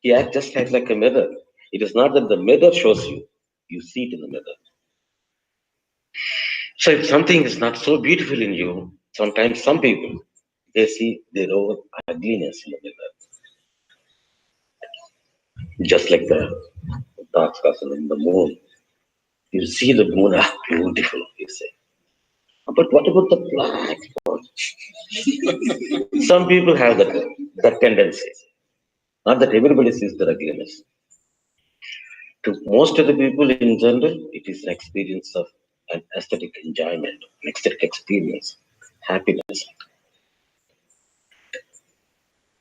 He acts just like a mirror. It is not that the mirror shows you, you see it in the mirror. So if something is not so beautiful in you, sometimes some people, they see their own ugliness in the mirror. Just like the dark spots in the moon. You see the moon, beautiful, you say. But what about the black spots? Some people have that tendency. Not that everybody sees the ugliness. To most of the people in general, it is an experience of an aesthetic enjoyment, an aesthetic experience, happiness.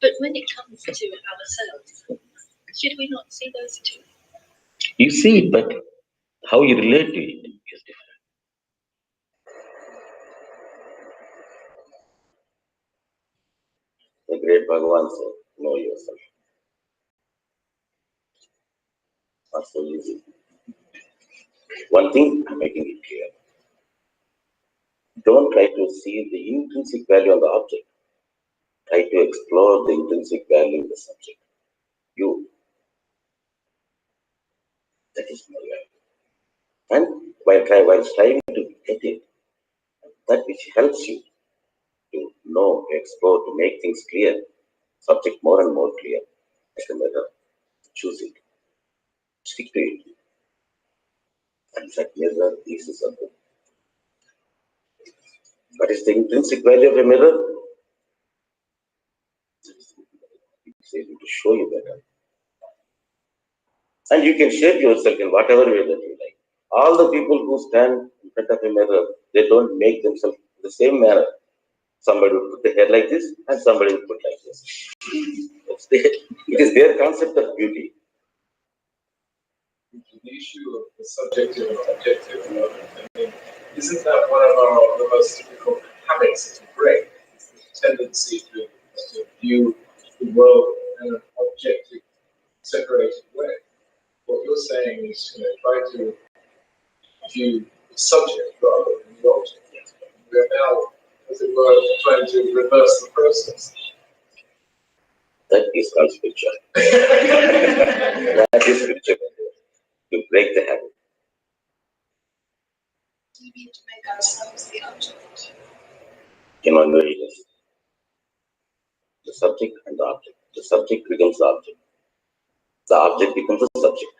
But when it comes to ourselves, should we not see those too? You see it, but how you relate to it is different. The great Bhagavan said, know yourself. Not so easy. One thing, I'm making it clear. Don't try to see the intrinsic value of the object. Try to explore the intrinsic value of the subject. You, that is my value. And while striving to get it, that which helps you to know, to explore, to make things clear, subject more and more clear, like a mirror. Choose it, stick to it. And that mirror is something. What is the intrinsic value of a mirror? It's able to show you better. And you can shape yourself in whatever way that you like. All the people who stand in front of a mirror, they don't make themselves the same manner. Somebody would put the hair like this, and somebody would put like this. It is their concept of beauty. The issue of the subjective and objective, I mean, isn't that one of the most difficult habits to break? It's the tendency to view the world in an objective, separated way. What you're saying is, try to view the subject rather than the object. We're now, as it were, trying to reverse the process. That is called spiritual. That is spiritual. To break the habit. We need to make ourselves the object. In one way, it is the subject and the object. The subject becomes the object. The object becomes the subject.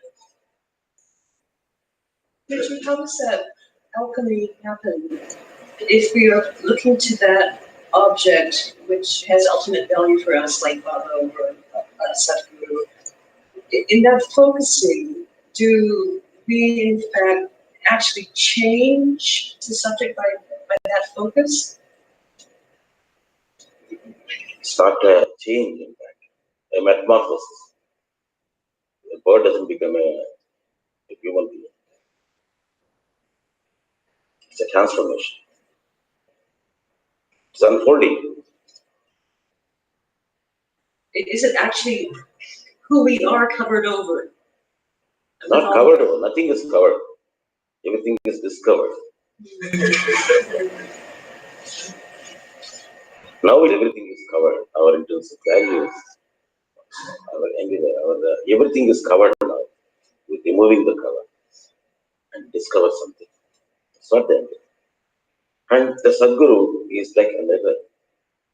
Richard, how does that alchemy happen? If we are looking to that object which has ultimate value for us, like Baba or a Sadhguru, in that focusing, do we in fact actually change the subject by that focus? Start a change, in fact, a metamorphosis. The bird doesn't become a human being. It's a transformation. It's unfolding. Is it actually who we are covered over? Not covered over. Nothing is covered. Everything is discovered. Now everything is covered. Our intrinsic values, everything is covered now. We're removing the cover and discover something. It's not the end. And the Sadguru is like a mirror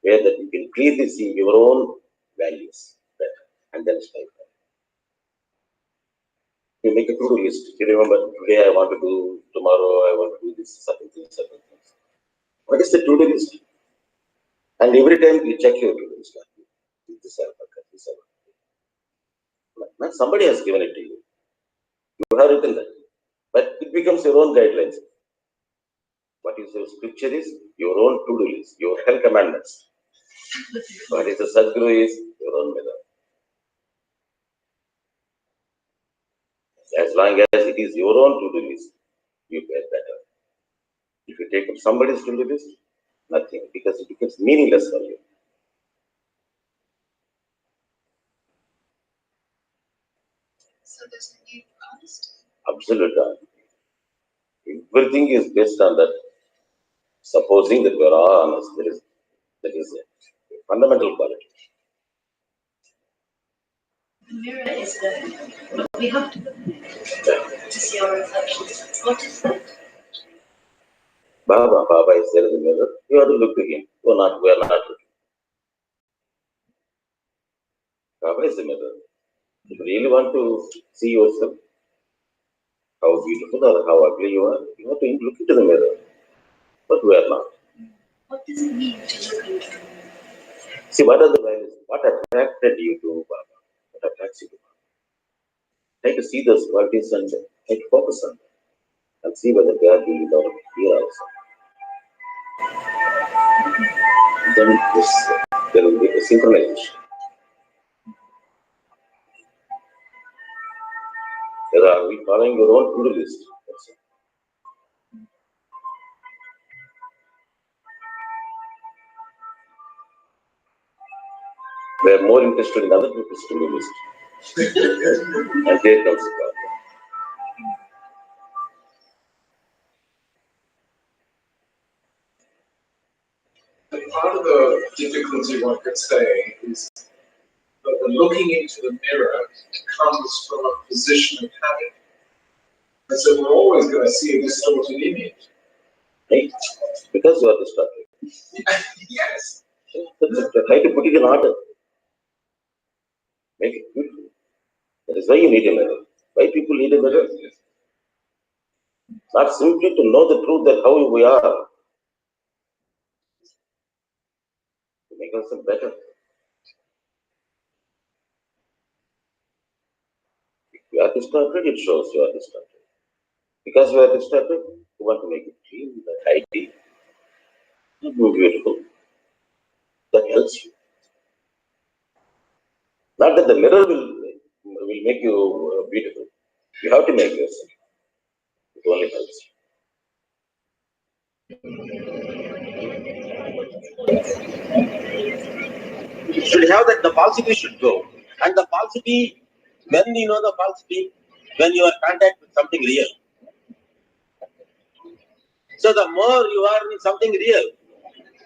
where that you can clearly see your own values better and then strive for it. You make a to-do list. You remember, today I want to do, tomorrow I want to do this, certain things, certain things. What is the to-do list? And every time you check your to-do list. This I forgot, this I forgot. Not somebody has given it to you. You have written that. But it becomes your own guidelines. What is your scripture is your own to-do list, your 10 commandments. What is the Sadguru is your own mirror. As long as it is your own to-do list, you get better. If you take up somebody's to-do list, nothing, because it becomes meaningless for you. So there's a need for honesty. Absolute. Everything is based on that. Supposing that we are all honest, that is a fundamental quality. mirror is there, but we have to look to see our reflections. What is that? Baba is there in the mirror. You have to look to him. We are not looking. Baba is the mirror. If you really want to see yourself, how beautiful or how ugly you are, you have to look into the mirror. But we are not. What does it mean to look into the mirror? See, what are the values? What attracted you to Baba? What attracts you to Baba? Try to see those qualities and try to focus on them and see whether they are being developed here also. Then there will be a synchronization. Whether are we following your own to-do list? That's it. We are more interested in other people's to-do list. And there comes the problem. Part of the difficulty, one could say, is that the looking into the mirror comes from a position of habit. And so we're always going to see a distorted image. Right? Because you are distracted. Yes. Try to put it in order. Make it beautiful. That is why you need a mirror. Why people need a mirror? Not simply to know the truth that how we are. To make ourselves better. If you are distracted, it shows you are distracted. Because you are distracted, you want to make it clean, tidy, more beautiful. That helps you. Not that the mirror will make you beautiful. You have to make yourself. It only helps you. Should have that the falsity should go. And the falsity, when you know the falsity, when you are in contact with something real. So the more you are in something real,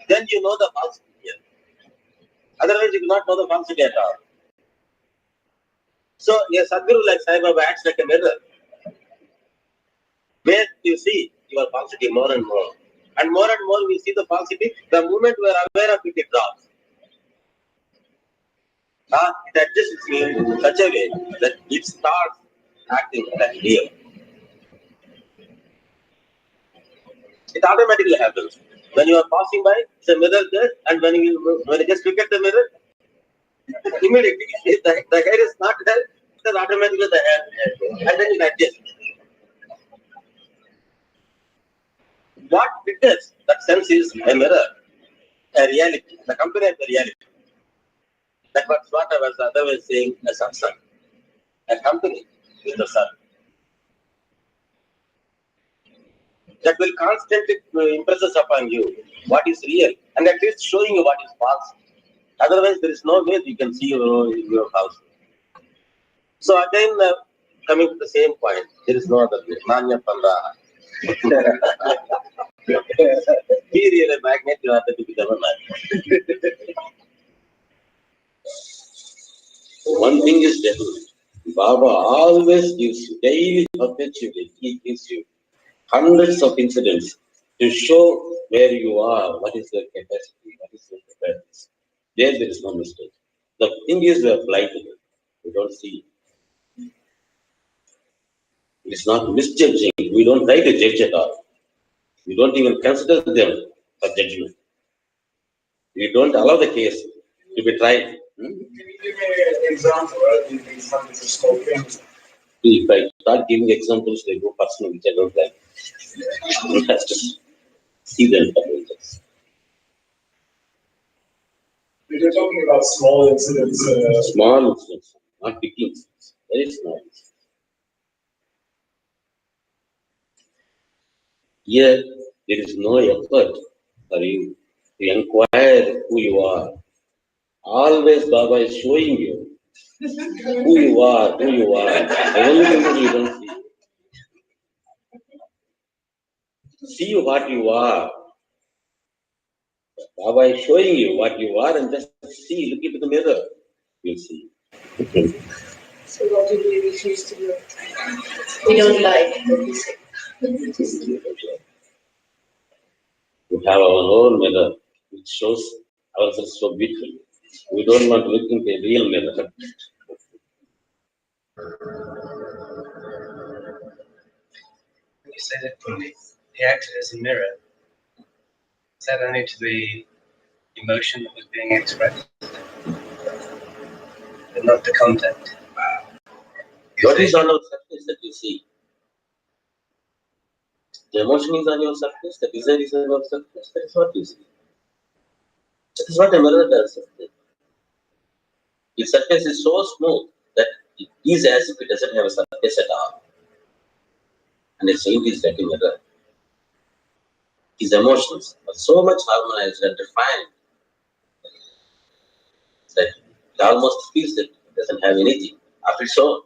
then you know the falsity here. Otherwise you do not know the falsity at all. So a Sadguru like Sai Baba acts like a mirror. Where you see your falsity more and more. And more we see the falsity, the moment we are aware of it, it drops. It adjusts in such a way that it starts acting like real. It automatically happens. When you are passing by, it's a mirror there, and when you just look at the mirror, immediately, if the hair is not there, then automatically the hair, and then it adjusts. What witness that sense is a mirror, a reality, the company of the reality. That's what I was otherwise saying, a satsang, a company with the sun. That will constantly impresses upon you what is real, and at least showing you what is false. Otherwise, there is no way you can see your house. So again, coming to the same point, there is no other way. Nanya Panda. Be really a magnet, you have to become a magnet. One thing is definite. Baba always gives you, daily, perpetually, he gives you hundreds of incidents to show where you are, what is your capacity, what is your preparedness. There is no mistake. The thing is, we are blind. We don't see. It's not misjudging. We don't try to judge at all. We don't even consider them for judgment. We don't allow the case to be tried. Can you give me an example of these hundreds of small things? If I start giving examples, they go personal, which I don't like. You have to see them. You're talking about small incidents. Small incidents, not big incidents. Very small incidents. Here, there is no effort for you to inquire who you are. Always Baba is showing you who you are. The only thing that you don't see. See what you are. Baba is showing you what you are, and just see, look into the mirror. You'll see. So what do we refuse to do? We don't like what we say. We have our own mirror which shows ourselves so beautifully. We don't want to look into a real mirror. You say that he acted as a mirror. Is that only to the emotion that was being expressed, but not the content? What is on our surface that you see? The emotion is on your surface, the desire is on your surface, that is what you see. That is what a mirror does. Its surface is so smooth that it is as if it doesn't have a surface at all. And its shape is like a mirror. His emotions are so much harmonized and refined that it almost feels that it doesn't have anything of its own.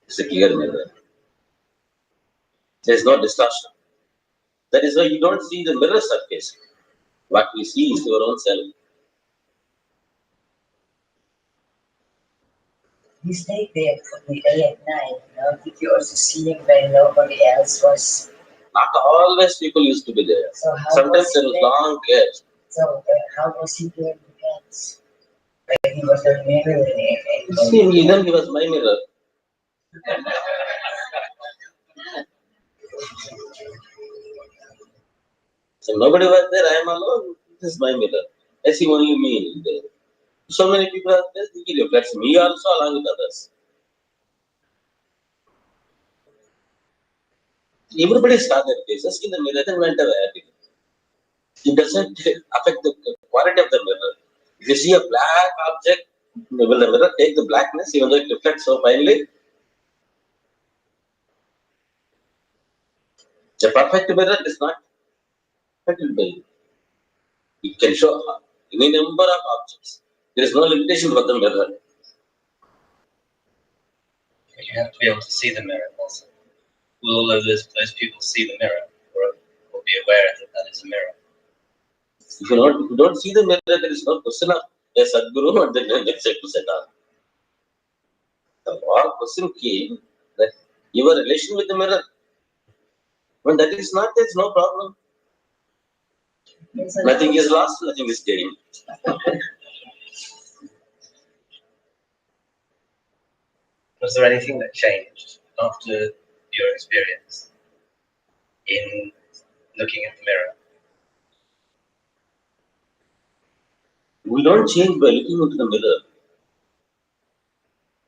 It's a clear mirror. There is no distortion. That is why you don't see the mirror surface. What we see is your own self. You stayed there for the day and night, Did you also see him when nobody else was? Not always people used to be there. So how Sometimes was there he was there? long gaps. So how was he doing the dance? When he was a mirror See, then he was my mirror. So nobody was there, I am alone. This is my mirror. I see only me there. So many people are there, he reflects me also along with others. Everybody saw their faces in the mirror and went away. It doesn't affect the quality of the mirror. If you see a black object, will the mirror take the blackness even though it reflects so finely? The perfect mirror is not affected by it. It can show any number of objects. There is no limitation for the mirror. But you have to be able to see the mirror also. Will all of those people see the mirror or be aware that that is a mirror? If you don't see the mirror, there is no question of a Sadguru and then next to set up. The all question came that your relation with the mirror. When that is not, there is no problem. Nothing is lost, nothing is gained. Was there anything that changed after your experience in looking at the mirror? We don't change by looking into the mirror.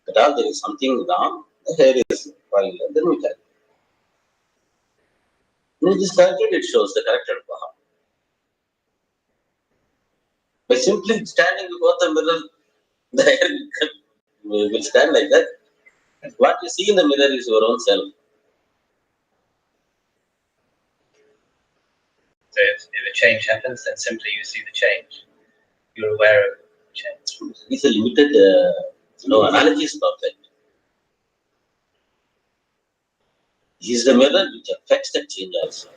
At all, there is something wrong, the hair is falling, then we tell. When it is corrected, it shows the character of Baha. By simply standing before the mirror, the hair will stand like that. What you see in the mirror is your own self. So if a change happens, then simply you see the change. You're aware of the change. It's a limited, analogy is perfect. It is the mirror which affects that change also.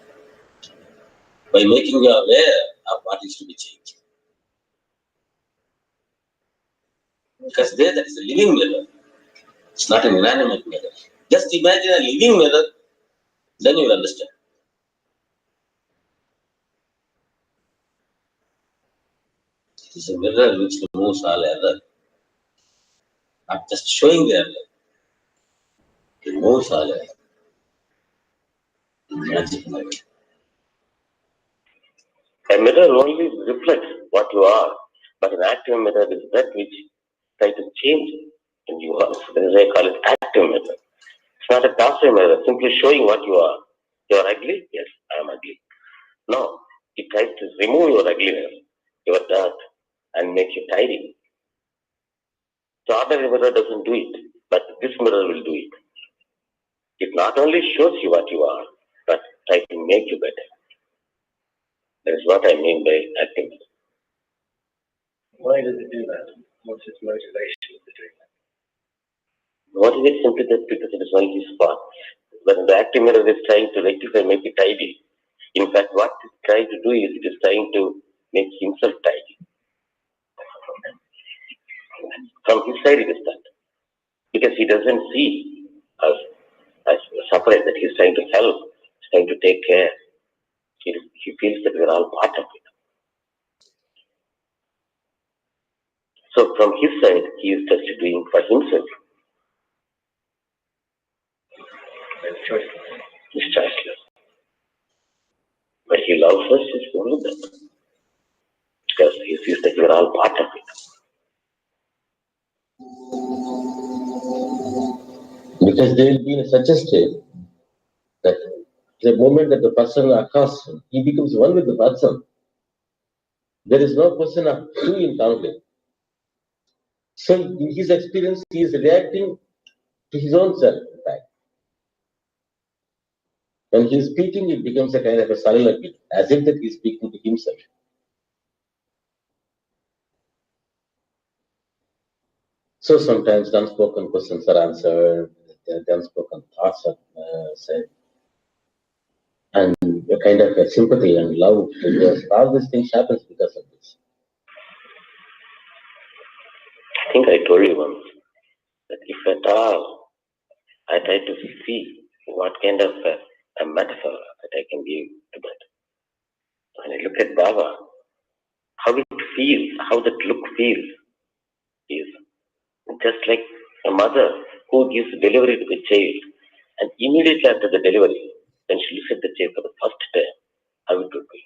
By making you aware of what is to be changed. Because there is a living mirror. It's not an inanimate mirror. Just imagine a living mirror, then you will understand. It is a mirror which removes all error. Not just showing the error. It removes all error. Magic mirror. A mirror only reflects what you are, but an active mirror is that which tries to change and you are. That is why I call it active mirror. It's not a passive mirror, simply showing what you are. You are ugly? Yes, I am ugly. No, it tries to remove your ugliness, your dirt, and make you tidy. The ordinary mirror doesn't do it, but this mirror will do it. It not only shows you what you are, but tries to make you better. That is what I mean by active mirror. Why does it do that? What's its motivation for doing that? Motivate simply that because it is only his part. When the active mirror is trying to rectify, make it tidy. In fact, what it is trying to do is it is trying to make himself tidy. From his side, it is that. Because he doesn't see us as separate, that he's trying to help, he's trying to take care. He feels that we're all part of it. So from his side, he is just doing for himself. He's choiceless. But he loves us, it's only that. Because he sees that we're all part of it. Because they will be in such a state that the moment that the person accosts him, he becomes one with the person. There is no question of two in conflict. So in his experience, he is reacting to his own self, in fact. When he is speaking, it becomes a kind of a soliloquy, as if that he is speaking to himself. So sometimes unspoken questions are answered, the unspoken thoughts are said, and a kind of a sympathy and love, because all these things happens because of this. I think I told you once that if at all I try to see what kind of a metaphor that I can give to that. When I look at Baba, how it feels, how that look feels, is just like a mother who gives delivery to the child, and immediately after the delivery, when she looks at the child for the first time, how it would be.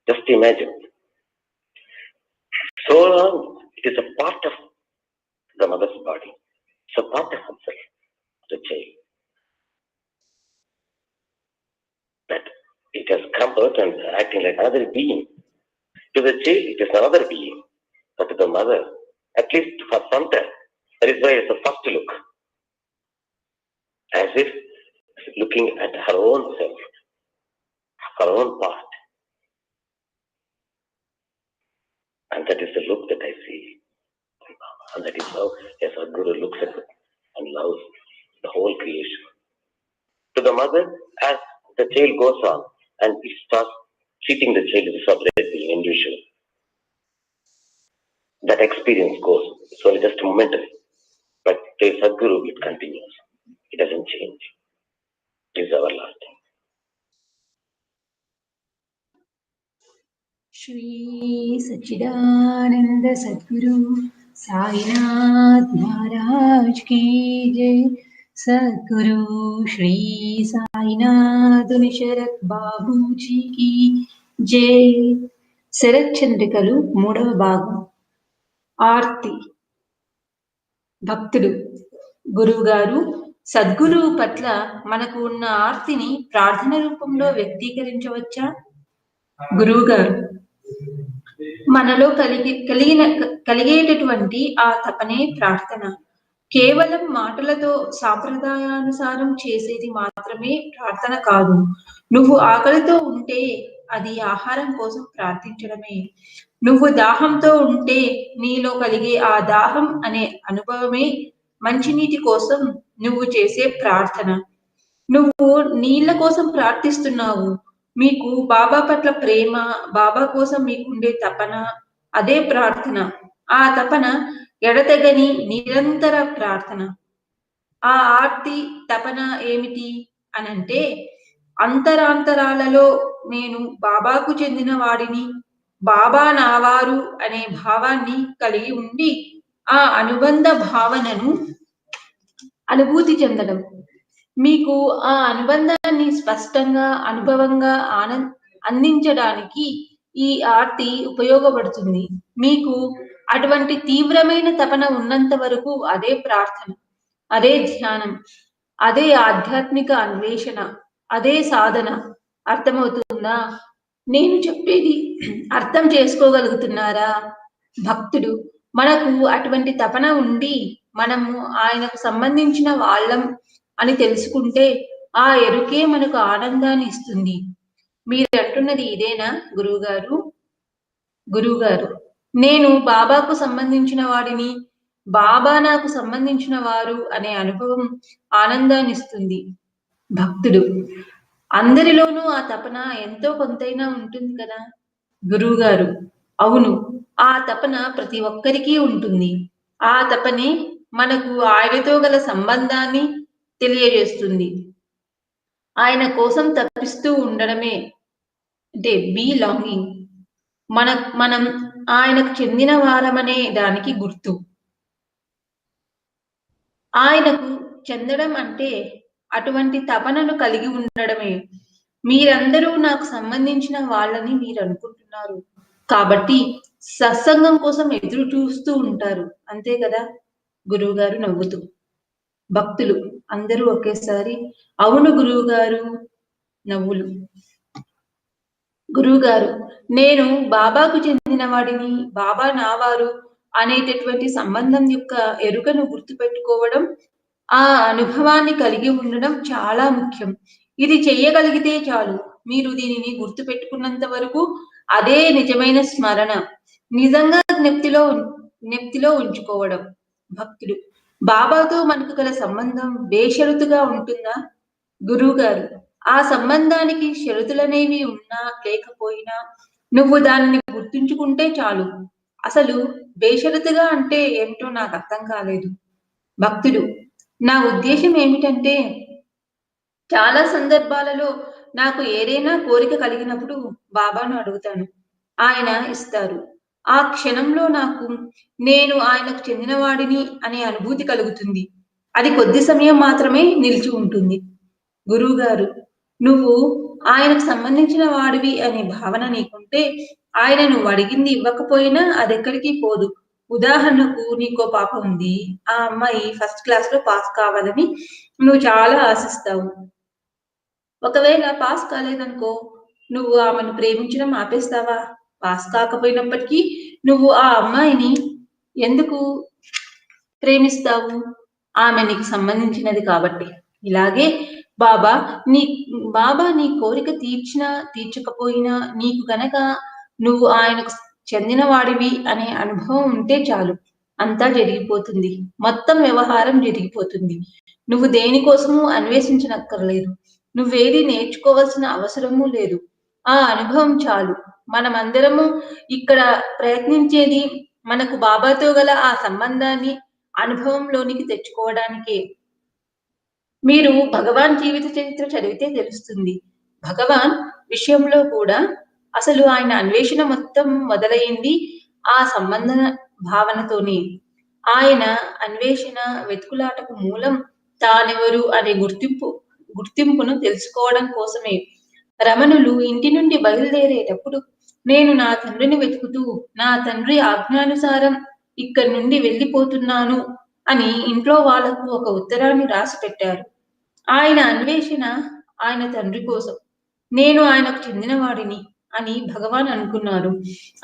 Just imagine. So long, it is a part of the mother's body. It's a part of herself, the child. That it has come out and acting like another being. To the child, it is another being. But to the mother, at least for some time, that is why it's the first look. As if looking at her own self, her own part. And that is the look that I see. And that is how a Sadguru looks at it and loves the whole creation. To the mother, as the child goes on and it starts treating the child as a separate being, individual, that experience goes. It's only just momentary. But to Sadguru, it continues. It doesn't change. It is everlasting. Shri सच्चिदानंद सद्गुरु साईनाथ महाराज की जय। सद्गुरु श्री साईनाथ शरत बाबूजी की जय। శరత్ చంద్రికలు 3వ భాగం. ఆర్తి. భక్తుడు. గురువుగారు, సద్గురువు పట్ల మనకు ఉన్న ఆర్తిని ప్రార్థన రూపంలో వ్యక్తీకరించవచ్చా? గురువుగారు, మనలో కలిగేటటువంటి ఆ తపనే ప్రార్థన. కేవలం మాటలతో సాంప్రదాయానుసారం చేసేది మాత్రమే ప్రార్థన కాదు. నువ్వు ఆకలితో ఉంటే అది ఆహారం కోసం ప్రార్థించడమే. నువ్వు దాహంతో ఉంటే నీలో కలిగే ఆ దాహం అనే అనుభవమే మంచినీటి కోసం నువ్వు చేసే ప్రార్థన. నువ్వు నీళ్ల కోసం ప్రార్థిస్తున్నావు. మీకు బాబా పట్ల ప్రేమ, బాబా కోసం మీకుండే తపన, అదే ప్రార్థన. ఆ తపన ఎడతెగని నిరంతర ప్రార్థన. ఆ ఆర్తి తపన ఏమిటి అనంటే, అంతరాంతరాలలో నేను బాబాకు చెందిన వాడిని, బాబా నావారు అనే భావాన్ని కలిగి ఉండి ఆ అనుబంధ భావనను అనుభూతి చెందడం. మీకు ఆ అనుబంధాన్ని స్పష్టంగా అనుభవంగా అందించడానికి ఈ ఆర్తి ఉపయోగపడుతుంది. మీకు అటువంటి తీవ్రమైన తపన ఉన్నంత వరకు అదే ప్రార్థన, అదే ధ్యానం, అదే ఆధ్యాత్మిక అన్వేషణ, అదే సాధన. అర్థమవుతుందా? నేను చెప్పేది అర్థం చేసుకోగలుగుతున్నారా? భక్తుడు. మనకు అటువంటి తపన ఉండి మనము ఆయనకు సంబంధించిన వాళ్ళం అని తెలుసుకుంటే ఆ ఎరుకే మనకు ఆనందాన్ని ఇస్తుంది. మీరు అంటున్నది ఇదేనా గురువుగారు? గురువుగారు, నేను బాబాకు సంబంధించిన వాడిని, బాబా నాకు సంబంధించిన వారు అనే అనుభవం ఆనందాన్ని ఇస్తుంది. భక్తుడు. అందరిలోనూ ఆ తపన ఎంతో కొంతైనా ఉంటుంది కదా? గురువుగారు, అవును, ఆ తపన ప్రతి ఒక్కరికి ఉంటుంది. ఆ తపనే మనకు ఆయనతో గల సంబంధాన్ని తెలియజేస్తుంది. ఆయన కోసం తప్పిస్తూ ఉండడమే అంటే బిలాంగింగ్. మనం ఆయనకు చెందిన వారమనే దానికి గుర్తు. ఆయనకు చెందడం అంటే అటువంటి తపనను కలిగి ఉండడమే. మీరందరూ నాకు సంబంధించిన వాళ్ళని మీరు అనుకుంటున్నారు కాబట్టి సత్సంగం కోసం ఎదురు చూస్తూ ఉంటారు, అంతే కదా? గురువు గారు నవ్వుతూ. భక్తులు అందరూ ఒకేసారి అవును గురువు గారు. నవ్వులు. గురువుగారు, నేను బాబాకు చెందిన వాడిని, బాబా నావారు అనేటటువంటి సంబంధం యొక్క ఎరుకను గుర్తుపెట్టుకోవడం, ఆ అనుభవాన్ని కలిగి ఉండడం చాలా ముఖ్యం. ఇది చెయ్యగలిగితే చాలు. మీరు దీనిని గుర్తుపెట్టుకున్నంత వరకు అదే నిజమైన స్మరణ. నిజంగా జ్ఞప్తిలో ఉంచుకోవడం. భక్తుడు, బాబాతో మనకు గల సంబంధం బేషరతుగా ఉంటుందా? గురువు గారు, ఆ సంబంధానికి షరతులనేవి ఉన్నా లేకపోయినా నువ్వు దానిని గుర్తుంచుకుంటే చాలు. అసలు బేషరతుగా అంటే ఏమిటో నాకు అర్థం కాలేదు. భక్తుడు, నా ఉద్దేశం ఏమిటంటే చాలా సందర్భాలలో నాకు ఏదైనా కోరిక కలిగినప్పుడు బాబాను అడుగుతాను, ఆయన ఇస్తారు. ఆ క్షణంలో నాకు నేను ఆయనకు చెందినవాడిని అనే అనుభూతి కలుగుతుంది. అది కొద్ది సమయం మాత్రమే నిలిచి ఉంటుంది. గురువుగారు, నువ్వు ఆయనకు సంబంధించిన వాడివి అనే భావన నీకుంటే ఆయన నువ్వు అడిగింది ఇవ్వకపోయినా అదెక్కడికి పోదు. ఉదాహరణకు నీకో పాప ఉంది. ఆ అమ్మాయి ఫస్ట్ క్లాస్ లో పాస్ కావాలని నువ్వు చాలా ఆశిస్తావు. ఒకవేళ పాస్ కాలేదనుకో, నువ్వు ఆమెను ప్రేమించడం ఆపేస్తావా? పాస్ కాకపోయినప్పటికీ నువ్వు ఆ అమ్మాయిని ఎందుకు ప్రేమిస్తావు? ఆమె నీకు సంబంధించినది కాబట్టి. ఇలాగే బాబా నీ బాబా నీ కోరిక తీర్చినా తీర్చకపోయినా నీకు గనక నువ్వు ఆయనకు చెందిన వాడివి అనే అనుభవం ఉంటే చాలు, అంతా జరిగిపోతుంది. మొత్తం వ్యవహారం జరిగిపోతుంది. నువ్వు దేనికోసము అన్వేషించనక్కర్లేదు. నువ్వేది నేర్చుకోవాల్సిన అవసరమూ లేదు. ఆ అనుభవం చాలు. మనమందరము ఇక్కడ ప్రయత్నించేది మనకు బాబాతో గల ఆ సంబంధాన్ని అనుభవంలోనికి తెచ్చుకోవడానికే. మీరు భగవాన్ జీవిత చరిత్ర చదివితే తెలుస్తుంది. భగవాన్ విషయంలో కూడా అసలు ఆయన అన్వేషణ మొత్తం మొదలైంది ఆ సంబంధ భావనతోనే. ఆయన అన్వేషణ వెతుకులాటకు మూలం తానెవరు అనే గుర్తింపును తెలుసుకోవడం కోసమే. రమణులు ఇంటి నుండి బయలుదేరేటప్పుడు నేను నా తండ్రిని వెతుకుతూ నా తండ్రి ఆజ్ఞానుసారం ఇక్కడి నుండి వెళ్ళిపోతున్నాను అని ఇంట్లో వాళ్లకు ఒక ఉత్తరాన్ని రాసి పెట్టారు. ఆయన అన్వేషణ ఆయన తండ్రి కోసం. నేను ఆయనకు చెందినవాడిని అని భగవాన్ అనుకున్నారు.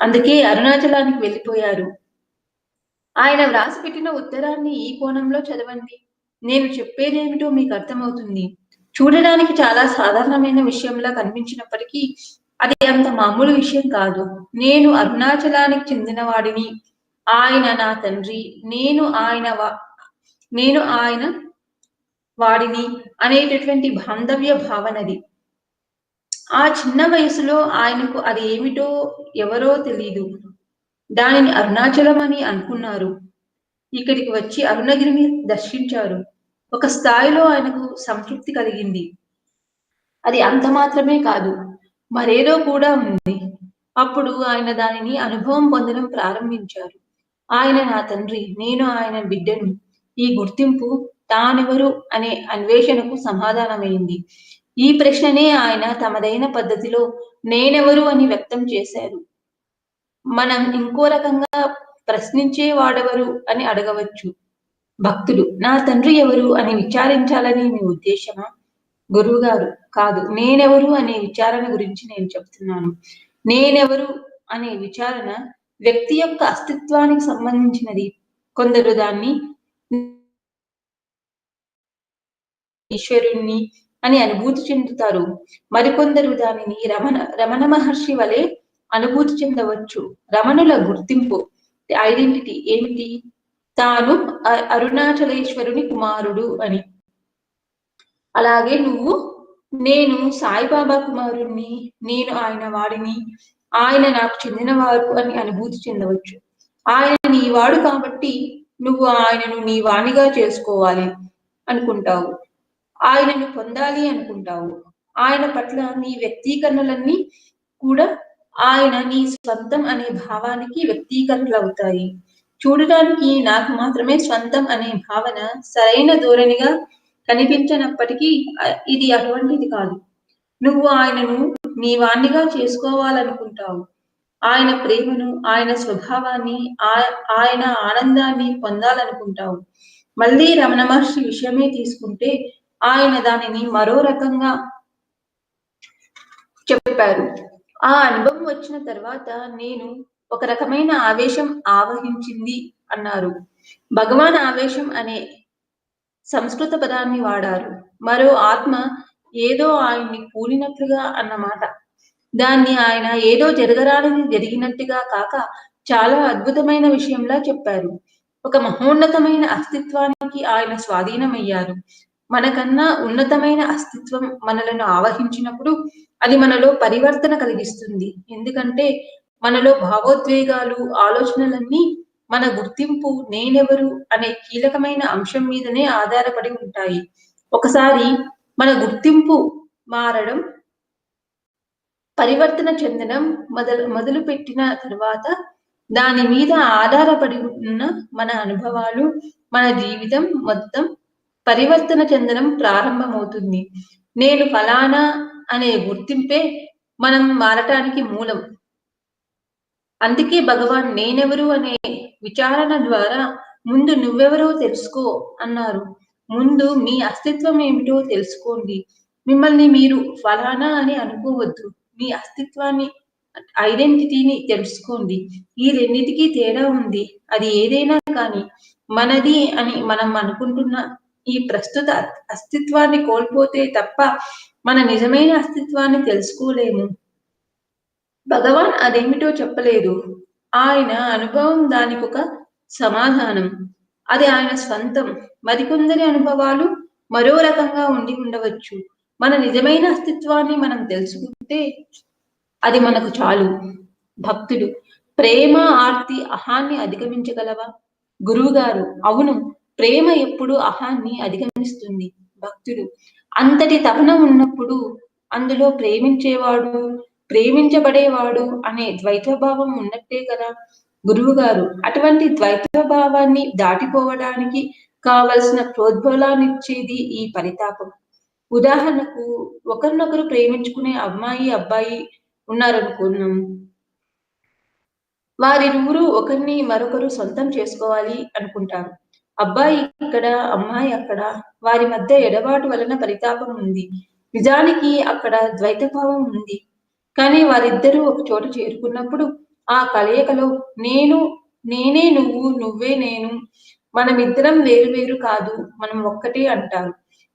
అందుకే అరుణాచలానికి వెళ్ళిపోయారు. ఆయన వ్రాసిపెట్టిన ఉత్తరాన్ని ఈ కోణంలో చదవండి. నేను చెప్పేదేమిటో మీకు అర్థమవుతుంది. చూడడానికి చాలా సాధారణమైన విషయంలా కనిపించినప్పటికీ అది అంత మామూలు విషయం కాదు. నేను అరుణాచలానికి చెందినవాడిని, ఆయన నా తండ్రి, నేను ఆయన వాడిని అనేటటువంటి బాంధవ్య భావనది. ఆ చిన్న వయసులో ఆయనకు అది ఏమిటో ఎవరో తెలీదు. దానిని అరుణాచలం అని అనుకున్నారు. ఇక్కడికి వచ్చి అరుణగిరిని దర్శించారు. ఒక స్థాయిలో ఆయనకు సంతృప్తి కలిగింది. అది అంత మాత్రమే కాదు, మరేదో కూడా ఉంది. అప్పుడు ఆయన దానిని అనుభవం పొందడం ప్రారంభించారు. ఆయన నా తండ్రి, నేను ఆయన బిడ్డను. ఈ గుర్తింపు తానెవరు అనే అన్వేషణకు సమాధానమైంది. ఈ ప్రశ్ననే ఆయన తమదైన పద్ధతిలో నేనెవరు అని వ్యక్తం చేశారు. మనం ఇంకో రకంగా ప్రశ్నించే వాడెవరు అని అడగవచ్చు. భక్తుడు, నా తండ్రి ఎవరు అని విచారించాలని మీ ఉద్దేశమా? గురువుగారు, కాదు, నేనెవరు అనే విచారణ గురించి నేను చెప్తున్నాను. నేనెవరు అనే విచారణ వ్యక్తి యొక్క అస్తిత్వానికి సంబంధించినది. కొందరు దాన్ని ఈశ్వరుణ్ణి అని అనుభూతి చెందుతారు. మరికొందరు దానిని రమణ మహర్షి వలె అనుభూతి చెందవచ్చు. రమణుల గుర్తింపు, ఐడెంటిటీ ఏమిటి? తాను అరుణాచలేశ్వరుని కుమారుడు అని. అలాగే నువ్వు, నేను సాయిబాబా కుమారుణ్ణి, నేను ఆయన వాడిని ఆయన నాకు చెందినవారు అని అనుభూతి చెందవచ్చు. ఆయన నీవాడు కాబట్టి నువ్వు ఆయనను నీ వాణిగా చేసుకోవాలి అనుకుంటావు. ఆయనను పొందాలి అనుకుంటావు. ఆయన పట్ల నీ వ్యక్తీకరణలన్నీ కూడా ఆయన నీ స్వంతం అనే భావానికి వ్యక్తీకరణలు అవుతాయి. చూడటానికి నాకు మాత్రమే స్వంతం అనే భావన సరైన ధోరణిగా కనిపించనప్పటికీ ఇది అటువంటిది కాదు. నువ్వు ఆయనను నీ వాణ్ణిగా చేసుకోవాలనుకుంటావు. ఆయన ప్రేమను, ఆయన స్వభావాన్ని, ఆయన ఆనందాన్ని పొందాలనుకుంటావు. మళ్ళీ రమణ మహర్షి విషయమే తీసుకుంటే ఆయన దానిని మరో రకంగా చెప్పారు. ఆ అనుభవం వచ్చిన తర్వాత నేను ఒక రకమైన ఆవేశం ఆవహించింది అన్నారు. భగవాన్ ఆవేశం అనే సంస్కృత పదాన్ని వాడారు. మరో ఆత్మ ఏదో ఆయన్ని కూలినట్లుగా అన్నమాట. దాన్ని ఆయన ఏదో జరగరానిది జరిగినట్టుగా కాక చాలా అద్భుతమైన విషయంలా చెప్పారు. ఒక మహోన్నతమైన అస్తిత్వానికి ఆయన స్వాధీనమయ్యారు. మనకన్నా ఉన్నతమైన అస్తిత్వం మనలను ఆవహించినప్పుడు అది మనలో పరివర్తన కలిగిస్తుంది. ఎందుకంటే మనలో భావోద్వేగాలు, ఆలోచనలన్నీ మన గుర్తింపు నేనెవరు అనే కీలకమైన అంశం మీదనే ఆధారపడి ఉంటాయి. ఒకసారి మన గుర్తింపు మారడం, పరివర్తన చెందడం మొదలు పెట్టిన తర్వాత దాని మీద ఆధారపడి ఉన్న మన అనుభవాలు, మన జీవితం మొత్తం పరివర్తన చెందడం ప్రారంభమవుతుంది. నేను ఫలానా అనే గుర్తింపే మనం మారటానికి మూలం. అందుకే భగవాన్ నేనెవరు అనే విచారణ ద్వారా ముందు నువ్వెవరో తెలుసుకో అన్నారు. ముందు మీ అస్తిత్వం ఏమిటో తెలుసుకోండి. మిమ్మల్ని మీరు ఫలానా అని అనుకోవద్దు. మీ అస్తిత్వాన్ని, ఐడెంటిటీని తెలుసుకోండి. ఈ రెండింటికి తేడా ఉంది. అది ఏదైనా కానీ మనది అని మనం అనుకుంటున్న ఈ ప్రస్తుత అస్తిత్వాన్ని కోల్పోతే తప్ప మన నిజమైన అస్తిత్వాన్ని తెలుసుకోలేము. భగవాన్ అదేమిటో చెప్పలేదు. ఆయన అనుభవం దానికి ఒక సమాధానం. అది ఆయన స్వంతం. మరికొందరి అనుభవాలు మరో రకంగా ఉండి ఉండవచ్చు. మన నిజమైన అస్తిత్వాన్ని మనం తెలుసుకుంటే అది మనకు చాలు. భక్తుడు: ప్రేమ, ఆర్తి అహాన్ని అధిగమించగలవా? గురువుగారు: అవును, ప్రేమ ఎప్పుడు అహాన్ని అధిగమిస్తుంది. భక్తుడు: అంతటి తపన ఉన్నప్పుడు అందులో ప్రేమించేవాడు, ప్రేమించబడేవాడు అనే ద్వైతభావం ఉన్నట్టే కదా? గురువుగారు: అటువంటి ద్వైతభావాన్ని దాటిపోవడానికి కావలసిన ప్రోద్బలాన్నిచ్చేది ఈ పరితాపం. ఉదాహరణకు, ఒకరినొకరు ప్రేమించుకునే అమ్మాయి, అబ్బాయి ఉన్నారనుకున్నాం. వారిరువురు ఒకరిని మరొకరు సొంతం చేసుకోవాలి అనుకుంటారు. అబ్బాయి ఇక్కడ, అమ్మాయి అక్కడ. వారి మధ్య ఎడబాటు వలన పరితాపం ఉంది. నిజానికి అక్కడ ద్వైతభావం ఉంది. కానీ వారిద్దరూ ఒక చోట చేరుకున్నప్పుడు ఆ కలయికలో నేను, నేనే నువ్వు, నువ్వే నేను, మనమిద్దరం వేరు వేరు కాదు, మనం ఒక్కటే అంటారు.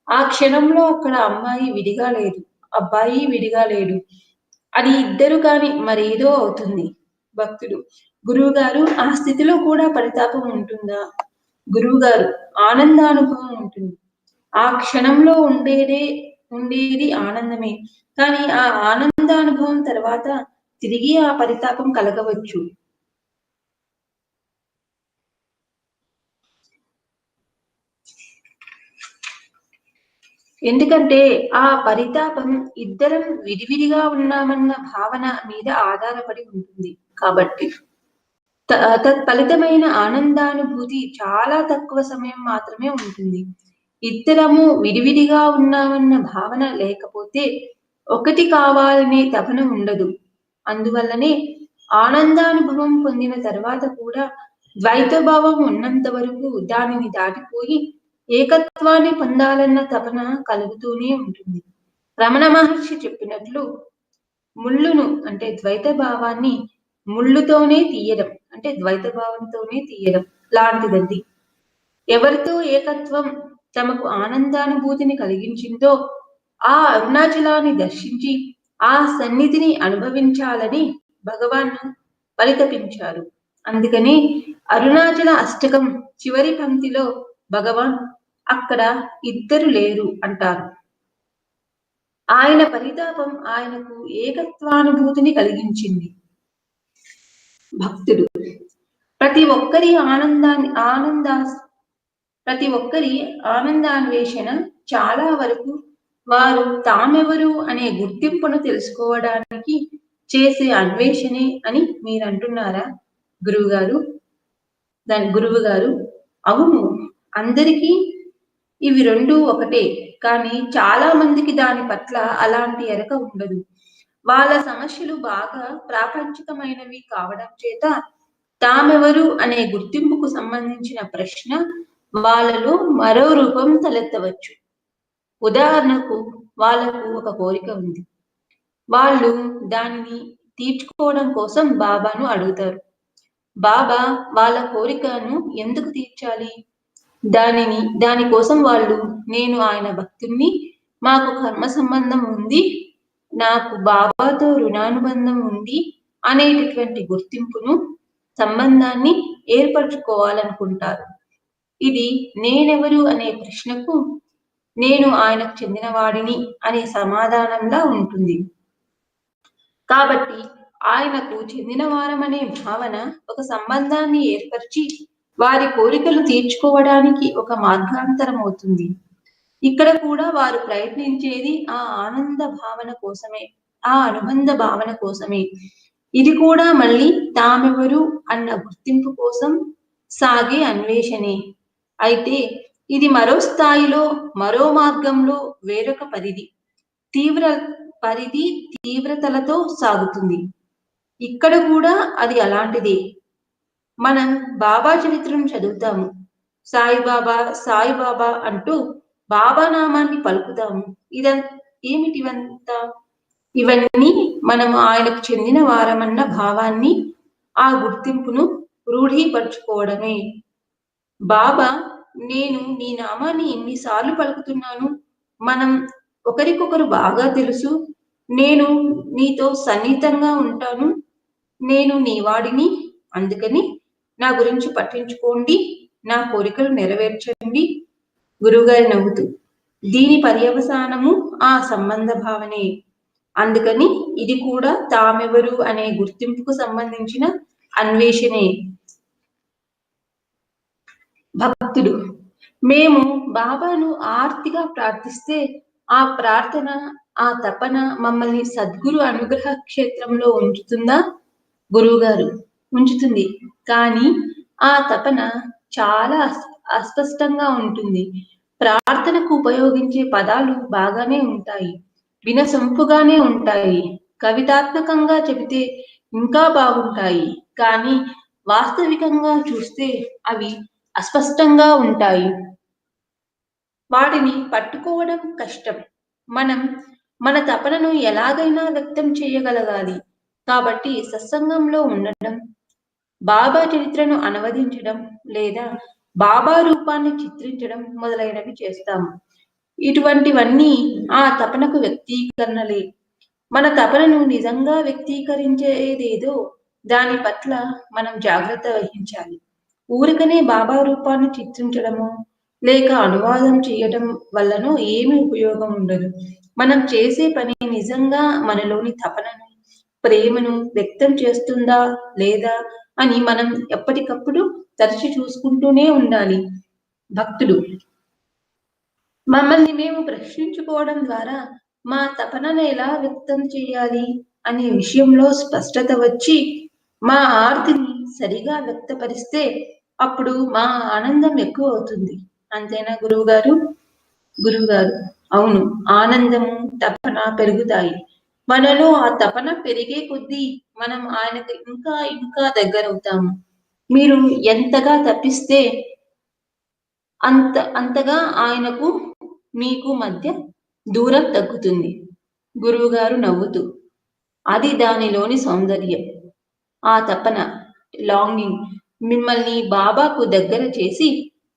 ఆ క్షణంలో అక్కడ అమ్మాయి విడిగా లేదు, అబ్బాయి విడిగా లేడు. అది ఇద్దరు కాని మరేదో అవుతుంది. భక్తుడు: గురువుగారు, ఆ స్థితిలో కూడా పరితాపం ఉంటుందా? గురువుగారు: ఆనందానుభవం ఉంటుంది. ఆ క్షణంలో ఉండేది ఆనందమే. కానీ ఆ ఆనందానుభవం తర్వాత తిరిగి ఆ పరితాపం కలగవచ్చు. ఎందుకంటే ఆ పరితాపం ఇద్దరం విడివిడిగా ఉన్నామన్న భావన మీద ఆధారపడి ఉంటుంది కాబట్టి. తత్ఫలితమైన ఆనందానుభూతి చాలా తక్కువ సమయం మాత్రమే ఉంటుంది. ఇద్దరము విడివిడిగా ఉన్నామన్న భావన లేకపోతే ఒకటి కావాలనే తపన ఉండదు. అందువల్లనే ఆనందానుభవం పొందిన తర్వాత కూడా ద్వైతభావం ఉన్నంత వరకు దానిని దాటిపోయి ఏకత్వాన్ని పొందాలన్న తపన కలుగుతూనే ఉంటుంది. రమణ మహర్షి చెప్పినట్లు ముళ్ళును అంటే ద్వైత భావాన్ని ముళ్ళుతోనే తీయడం అంటే ద్వైత భావంతోనే తీయడం లాంటిదండి. ఎవరితో ఏకత్వం తమకు ఆనందానుభూతిని కలిగించిందో ఆ అరుణాచలాన్ని దర్శించి ఆ సన్నిధిని అనుభవించాలని భగవాన్ పరితపించారు. అందుకని అరుణాచల అష్టకం చివరి పంక్తిలో భగవాన్ అక్కడ ఇద్దరు లేరు అంటారు. ఆయన పరితాపం ఆయనకు ఏకత్వానుభూతిని కలిగించింది. భక్తుడు ప్రతి ఒక్కరి ఆనందాన్వేషణ చాలా వరకు వారు తామెవరు అనే గుర్తింపును తెలుసుకోవడానికి చేసే అన్వేషణే అని మీరు అంటున్నారా గురువు గారు? అవును, అందరికీ ఇవి రెండు ఒకటే, కానీ చాలా మందికి దాని పట్ల అలాంటి ఎరక ఉండదు. వాళ్ళ సమస్యలు బాగా ప్రాపంచికమైనవి కావడం చేత తామెవరు అనే గుర్తింపుకు సంబంధించిన ప్రశ్న వాళ్ళలో మరో రూపం తలెత్తవచ్చు. ఉదాహరణకు, వాళ్లకు ఒక కోరిక ఉంది. వాళ్ళు దానిని తీర్చుకోవడం కోసం బాబాను అడుగుతారు. బాబా వాళ్ళ కోరికను ఎందుకు తీర్చాలి? దానికోసం వాళ్ళు, నేను ఆయన భక్తుణ్ణి, మాకు కర్మ సంబంధం ఉంది, నాకు బాబాతో రుణానుబంధం ఉంది అనేటటువంటి గుర్తింపును, సంబంధాన్ని ఏర్పరచుకోవాలనుకుంటారు. ఇది నేనెవరు అనే ప్రశ్నకు నేను ఆయనకు చెందినవాడిని అనే సమాధానంలా ఉంటుంది. కాబట్టి ఆయనకు చెందినవారమనే భావన ఒక సంబంధాన్ని ఏర్పరిచి వారి కోరికలు తీర్చుకోవడానికి ఒక మార్గాంతరం అవుతుంది. ఇక్కడ కూడా వారు ప్రయత్నించేది ఆ ఆనంద భావన కోసమే, ఆ అనుబంధ భావన కోసమే. ఇది కూడా మళ్ళీ తామెవరు అన్న గుర్తింపు కోసం సాగే అన్వేషణే. అయితే ఇది మరో స్థాయిలో, మరో మార్గంలో, వేరొక తీవ్రతలతో సాగుతుంది. ఇక్కడ కూడా అది అలాంటిదే. మనం బాబా చరిత్రను చదువుతాము, సాయిబాబా అంటూ బాబా నామాన్ని పలుకుతాము. ఏమిటివంతా? ఇవన్నీ మనము ఆయనకు చెందిన వారమన్న భావాన్ని, ఆ గుర్తింపును రూఢీపరచుకోవడమే. బాబా, నేను నీ నామాన్ని ఎన్నిసార్లు పలుకుతున్నాను, మనం ఒకరికొకరు బాగా తెలుసు, నేను నీతో సన్నిహితంగా ఉంటాను, నేను నీ వాడిని, అందుకని నా గురించి పట్టించుకోండి, నా కోరికలు నెరవేర్చండి. గురువుగారి నవ్వుతూ, దీని పర్యవసానము ఆ సంబంధ భావనే. అందుకని ఇది కూడా తామెవరు అనే గుర్తింపుకు సంబంధించిన అన్వేషణే. భక్తుడు, మేము బాబాను ఆర్తిగా ప్రార్థిస్తే ఆ ప్రార్థన, ఆ తపన మమ్మల్ని సద్గురు అనుగ్రహ క్షేత్రంలో ఉంచుతుందా? గురువుగారు, ఉంచుతుంది. కానీ ఆ తపన చాలా అస్పష్టంగా ఉంటుంది. ప్రార్థనకు ఉపయోగించే పదాలు బాగానే ఉంటాయి, వినసొంపుగానే ఉంటాయి, కవితాత్మకంగా చెబితే ఇంకా బాగుంటాయి. కానీ వాస్తవికంగా చూస్తే అవి అస్పష్టంగా ఉంటాయి. వాటిని పట్టుకోవడం కష్టం. మనం మన తపనను ఎలాగైనా వ్యక్తం చేయగలగాలి. కాబట్టి సత్సంగంలో ఉండడం, బాబా చరిత్రను అనువదించడం లేదా బాబా రూపాన్ని చిత్రించడం మొదలైనవి చేస్తాము. ఇటువంటివన్నీ ఆ తపనకు వ్యక్తీకరణలే. మన తపనను నిజంగా వ్యక్తీకరించేదేదో దాని పట్ల మనం జాగ్రత్త వహించాలి. ఊరికనే బాబా రూపాన్ని చిత్రించడము లేక అనువాదం చేయడం వల్లనో ఏమీ ఉపయోగం ఉండదు. మనం చేసే పని నిజంగా మనలోని తపనను, ప్రేమను వ్యక్తం చేస్తుందా లేదా అని మనం ఎప్పటికప్పుడు తరచి చూసుకుంటూనే ఉండాలి. భక్తుడు, మమ్మల్ని మేము ప్రశ్నించుకోవడం ద్వారా మా తపనను ఎలా వ్యక్తం చేయాలి అనే విషయంలో స్పష్టత వచ్చి మా ఆర్తిని సరిగా వ్యక్తపరిస్తే అప్పుడు మా ఆనందం ఎక్కువ అవుతుంది. అంతేనా గురువుగారు? అవును, ఆనందము, తపన పెరుగుతాయి. మనలో ఆ తపన పెరిగే కొద్దీ మనం ఆయనకు ఇంకా ఇంకా దగ్గరవుతాము. మీరు ఎంతగా తప్పిస్తే అంతగా ఆయనకు మీకు మధ్య దూరం తగ్గుతుంది. గురువుగారు నవ్వుతూ, అది దానిలోని సౌందర్యం. ఆ తపన, లాంగింగ్ మిమ్మల్ని బాబాకు దగ్గర చేసి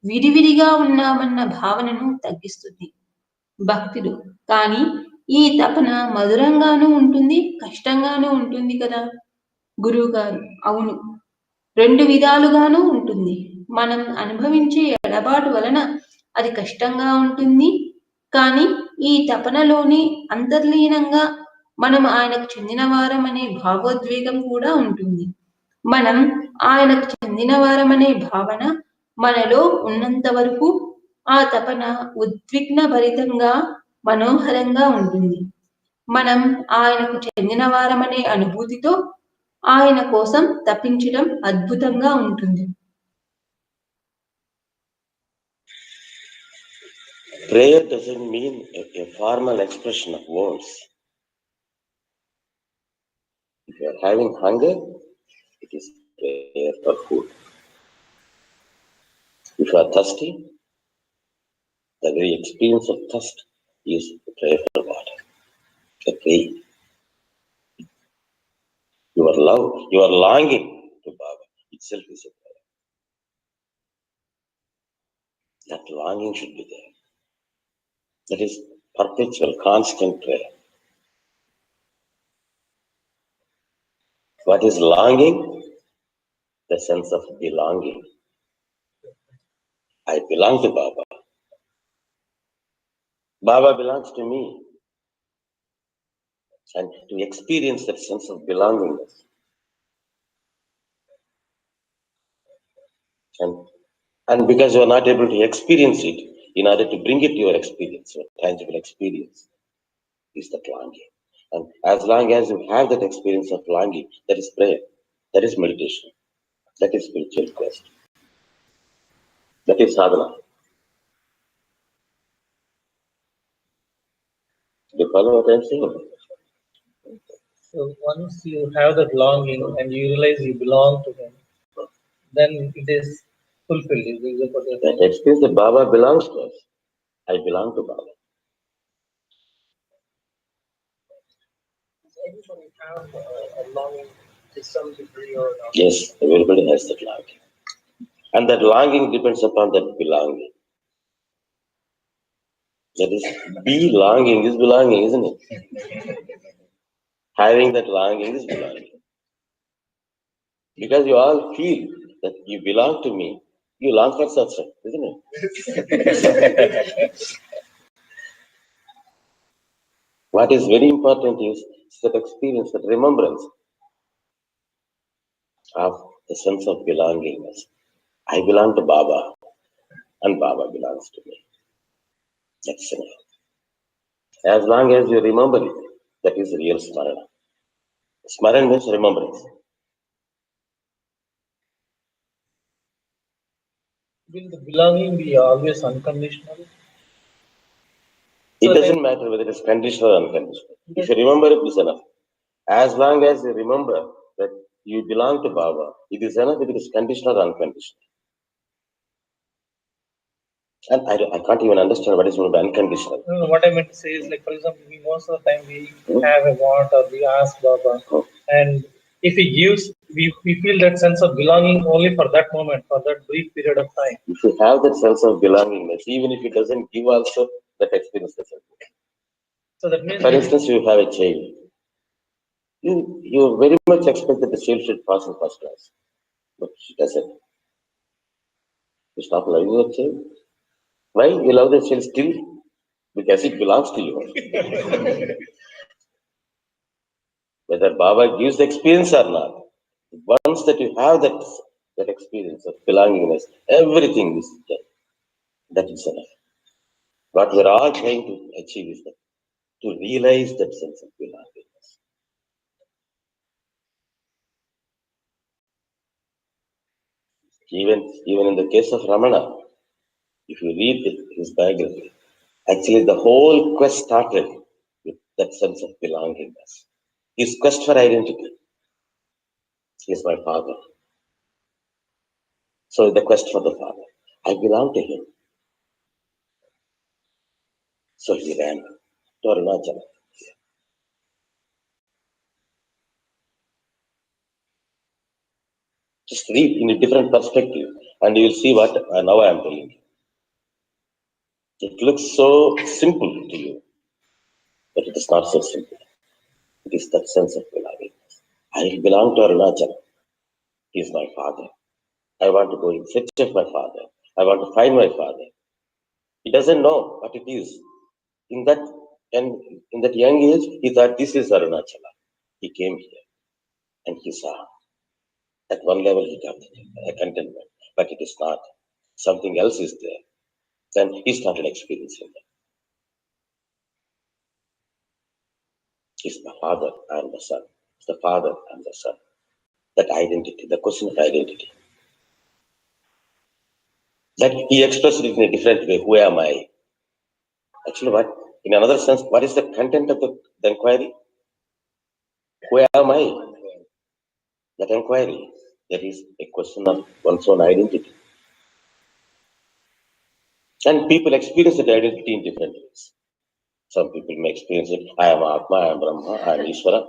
విడివిడిగా ఉన్నామన్న భావనను తగ్గిస్తుంది. భక్తుడు, కానీ ఈ తపన మధురంగానూ ఉంటుంది, కష్టంగానూ ఉంటుంది కదా? గురువుగారు, అవును, రెండు విధాలుగానూ ఉంటుంది. మనం అనుభవించే ఎడబాటు వలన అది కష్టంగా ఉంటుంది. కానీ ఈ తపనలోని అంతర్లీనంగా మనం ఆయనకు చెందిన వారం అనే భావోద్వేగం కూడా ఉంటుంది. మనం ఆయనకు చెందిన వారమనే భావన మనలో ఉన్నంత వరకు ఆ తపన ఉద్విగ్న భరితంగా మనోహరంగా ఉంటుంది. మనం ఆయనకు చెందిన వారమనే అనుభూతితో ఆయన కోసం తపించడం అద్భుతంగా ఉంటుంది. Prayer doesn't mean a formal expression of words. If you are having hunger, it is prayer for food. If you are thirsty, the very experience of thirst is prayer for water. A prayer. Your love, your longing to Baba itself is a prayer. That longing should be there. That is perpetual, constant prayer. What is longing? The sense of belonging. I belong to Baba. Baba belongs to me. And to experience that sense of belongingness. And because you are not able to experience it, in order to bring it to your experience, your tangible experience, is that longing. And as long as you have that experience of longing, that is prayer, that is meditation, that is spiritual quest, that is sadhana. Do you follow what I am saying? So once you have that longing and you realize you belong to him, then it is fulfilled. Is what you're saying? That experience that Baba belongs to us. I belong to Baba. Does everybody have a longing to some degree or not? Yes, everybody has that longing. And that longing depends upon that belonging. That is, belonging is belonging, isn't it? Having that longing is belonging. Because you all feel that you belong to me, you long for satsang, isn't it? What is very important is that experience, that remembrance of the sense of belongingness. I belong to Baba, and Baba belongs to me. That's enough. As long as you remember it, that is real smarana. Smarana means remembrance. Will the belonging be always unconditional? It doesn't matter whether it is conditional or unconditional. If you remember it, it's enough. As long as you remember that you belong to Baba, it is enough if it is conditional or unconditional. And I can't even understand what is going to be unconditional. No, what I meant to say is, like, for example, most of the time we have a want or we ask Baba, and if he gives, we feel that sense of belonging only for that moment, for that brief period of time. If you have that sense of belongingness, even if it doesn't give also, that experience doesn't. So that means, for instance, you have a child. You very much expect that the child should pass in first class, but she doesn't. You stop loving your child. Why? You love the child still? Because it belongs to you. Whether Baba gives the experience or not, once that you have that experience of belongingness, everything is there. That is enough. What we are all trying to achieve is that, to realize that sense of belongingness. Even in the case of Ramana, if you read his biography, actually the whole quest started with that sense of belongingness. His quest for identity. He is my father. So the quest for the father. I belong to him. So he ran to Arunachala. Just read in a different perspective, and you will see what now I am telling you. It looks so simple to you, but it is not so simple. It is that sense of belonging. I belong to Arunachala. He is my father. I want to go in search of my father. I want to find my father. He doesn't know what it is. In that young age, he thought this is Arunachala. He came here and he saw. At one level, he got a contentment, but it is not. Something else is there. Then he started experiencing that. He's the father, I am the son. It's the father, I am the son. That identity, the question of identity. That he expressed it in a different way. Who am I? Actually, what? In another sense, what is the content of the inquiry? Who am I? That inquiry. That is a question of one's own identity. And people experience that identity in different ways. Some people may experience it, I am Atma, I am Brahma, I am Ishvara.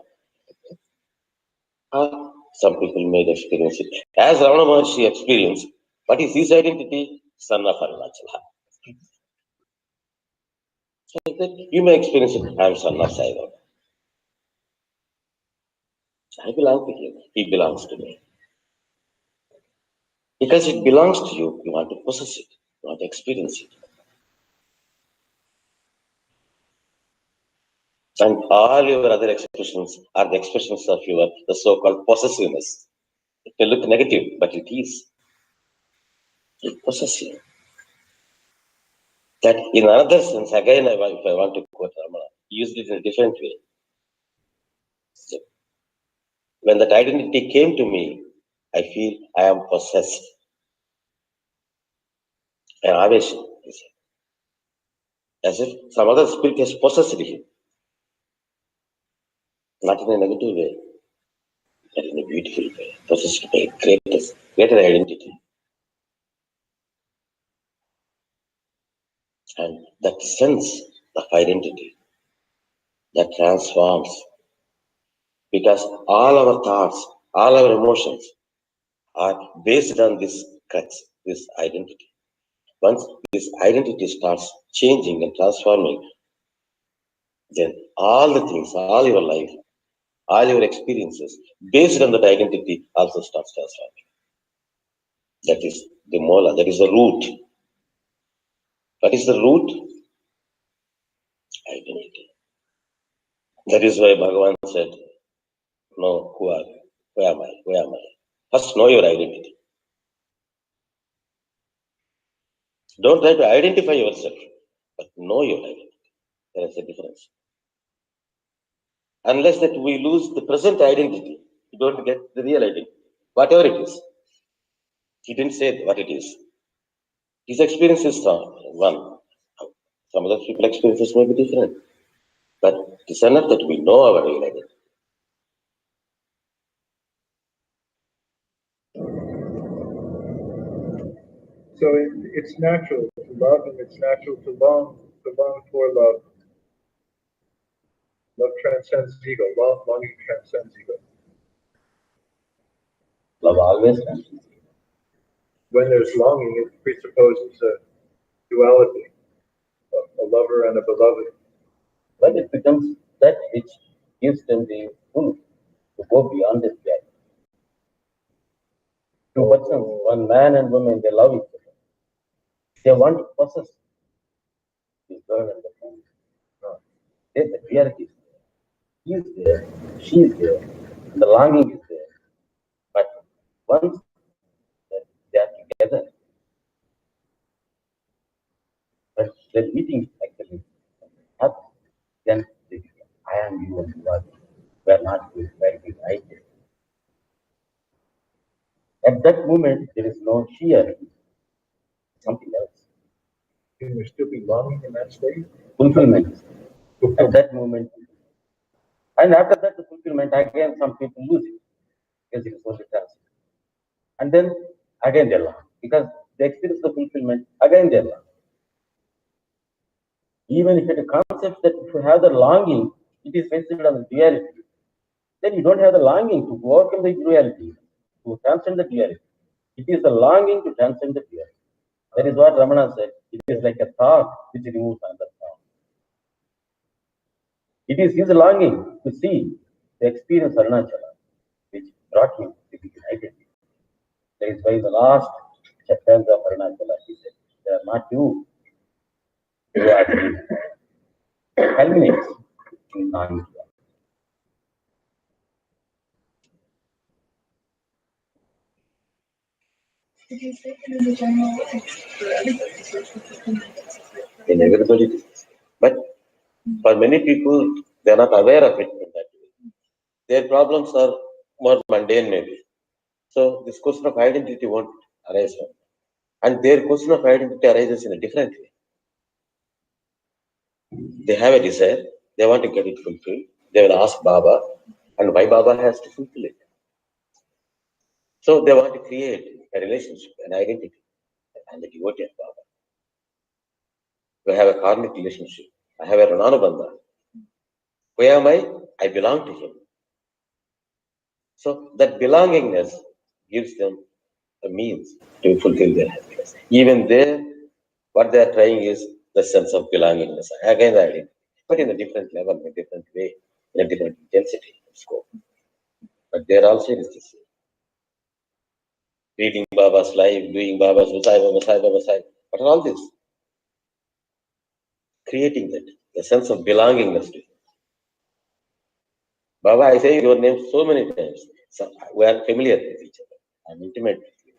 Some people may experience it. As Ravana Maharshi experienced, what is his identity? Son of Arunachala. So that you may experience it, I am son of Sai Baba. I belong to him, he belongs to me. Because it belongs to you, you want to possess it, you want to experience it. And all your other expressions are the expressions of your the so-called possessiveness. It may look negative, but it is. It possesses you. That in another sense, again, if I want to quote Ramana, he used it in a different way. So, when that identity came to me, I feel I am possessed. An avation, he said. As if some other spirit has possessed him. Not in a negative way, but in a beautiful way. Possessed by greater identity. And that sense of identity that transforms. Because all our thoughts, all our emotions are based on this crux, this identity. Once this identity starts changing and transforming, then all the things, all your life, all your experiences, based on that identity, also starts transforming. That is the mola, that is the root. What is the root? Identity. That is why Bhagavan said, no, who are you? Where am I? Where am I? First know your identity. Don't try to identify yourself, but know your identity. There is a difference. Unless that we lose the present identity, you don't get the real identity. Whatever it is. He didn't say what it is. His experience is one. Some other people's experiences may be different. But it is enough that we know our real identity. So it's natural to love, and it's natural to long for love. Love transcends ego. Longing transcends ego. Love always transcends. When there's longing, it presupposes a duality, a lover and a beloved. When it becomes that which gives them the pull to go beyond this gap. Two persons, one man and woman, they love each other. They want to possess this girl and the man. No. The reality is there. He is there, she is there, and the longing is there. But once they are together, but their meeting actually happens, then they begin, I am you and you are me. We are not good, very good, I did. At that moment, there is no fear, something else. Can there still be longing in that state? Fulfillment. At that moment. And after that, the fulfillment, again, some people lose it because it is only transient. And then again they long because they experience the fulfillment, again they long. Even if it is a concept that if you have the longing, it is based on the duality, then you don't have the longing to overcome the duality, to transcend the duality. It is the longing to transcend the duality. That is what Ramana said. It is like a thought which removes another thought. It is his longing to see, to experience Arunachala, which brought him to be united. That is why the last chapters of Arunachala, he said, they are not you, you are me. Culminates in non-duality. It is taken in the general way for everybody. So it's taken In everybody, it is. But for many people, they are not aware of it in that way. Their problems are more mundane, maybe. So this question of identity won't arise from them. And their question of identity arises in a different way. They have a desire, they want to get it fulfilled. They will ask Baba, and why Baba has to fulfill it. So they want to create a relationship, an identity. I'm the devotee of Baba. We have a karmic relationship. I have a Rananubandha. Who am I? I belong to him. So that belongingness gives them a means to fulfill their happiness. Even there, what they are trying is the sense of belongingness. Again, the identity, but in a different level, in a different way, in a different intensity and scope. But there also it is the same. Reading Baba's life, doing Baba's Vasai Baba, Sai Baba, Sai. What are all this? Creating that, the sense of belongingness to him. Baba, I say your name so many times. So we are familiar with each other. I'm intimate with you.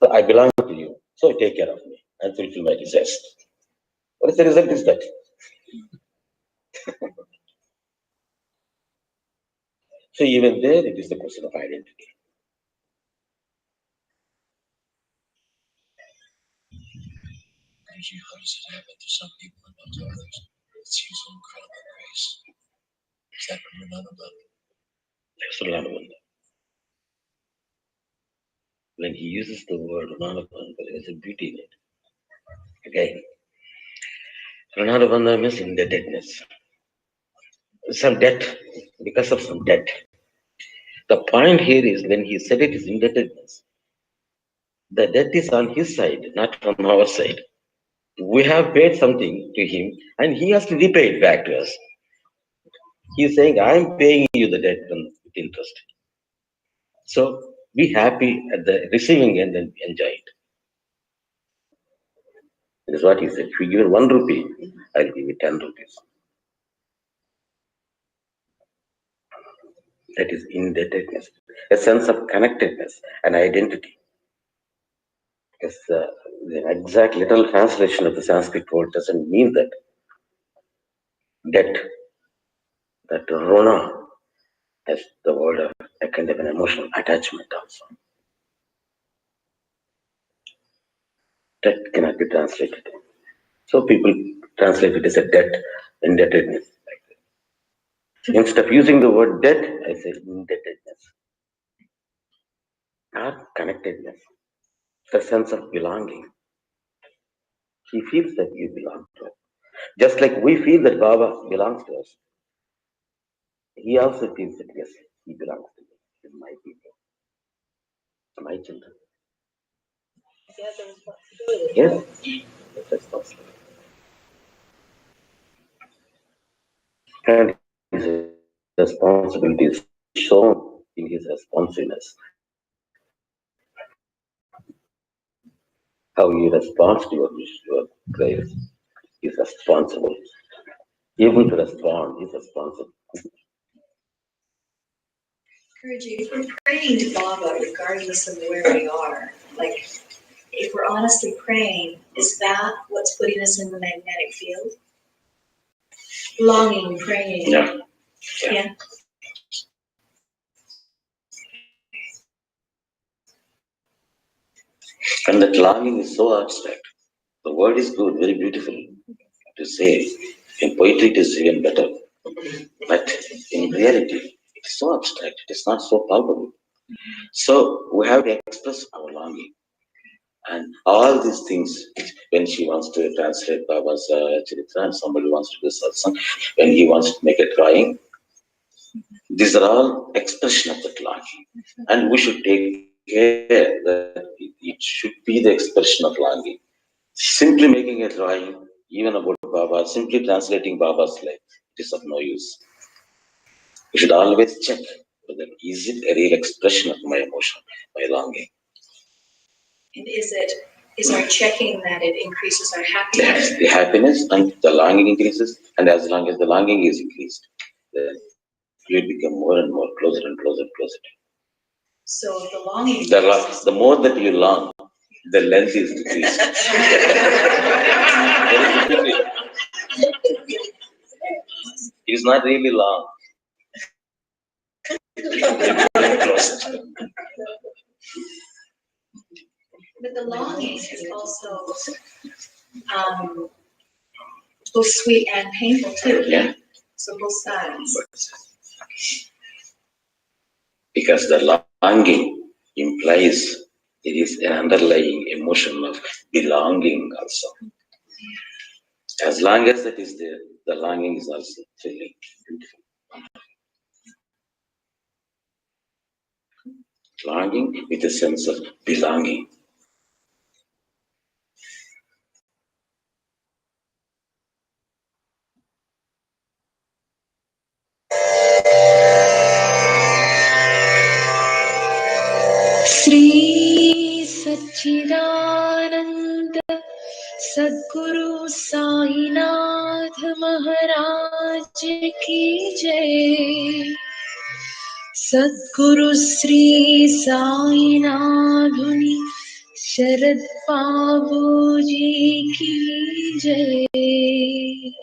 So I belong to you. So take care of me and fulfill my desires. What is the result is that? So even there, it is the question of identity. How does it happen to some people and not to others? It's using incredible grace. Is that what you're not about? That's Rananubandha. When he uses the word Rananubandha, there is a beauty in it. Again, Rananubandha means indebtedness. Some debt, because of some debt. The point here is when he said it is indebtedness, the debt is on his side, not on our side. We have paid something to him and he has to repay it back to us. He is saying, I am paying you the debt with interest. So be happy at the receiving end and enjoy it. That is what he said. If you give 1 rupee, I'll give you 10 rupees. That is indebtedness, a sense of connectedness and identity. Because the exact literal translation of the Sanskrit word doesn't mean that. Debt, that rona, has the word of a kind of an emotional attachment also. Debt cannot be translated. So people translate it as a debt, indebtedness. Instead of using the word debt, I say indebtedness or connectedness, the sense of belonging. He feels that you belong to him. Just like we feel that Baba belongs to us, he also feels that yes, he belongs to me. He's my people, my children. Yes, it's responsibility. And his responsibility is shown in his responsiveness. How he responds to your wish, your prayers. He's responsible. Able to respond, he's responsible. Guruji, if we're praying to Baba regardless of where we are, like if we're honestly praying, is that what's putting us in the magnetic field? Longing, praying. Yeah. And that longing is so abstract. The word is good, very beautiful to say. In poetry, it is even better. But in reality, it is so abstract. It is not so palpable. So we have to express our longing. And all these things, when she wants to translate Baba's Charitra and somebody wants to do satsang, when he wants to make a drawing, these are all expression of that longing. And we should take care that it should be the expression of longing. Simply making a drawing, even about Baba, simply translating Baba's life, it is of no use. We should always check whether is it a real expression of my emotion, my longing. And is our checking that it increases our happiness? The happiness and the longing increases, and as long as the longing is increased, then you become more and more closer and closer and closer. So the longing. The more that you long, the length is decreased. It is not really long. But the longing is also both sweet and painful too. Yeah. So both sides. Because the longing implies it is an underlying emotion of belonging also. As long as that is there, the longing is also feeling beautiful. Longing with a sense of belonging. Sri Satchidananda Sadguru Sainath Maharaj ki jai. Sadguru Sri Sainathuni Sharad Babuji ki jai.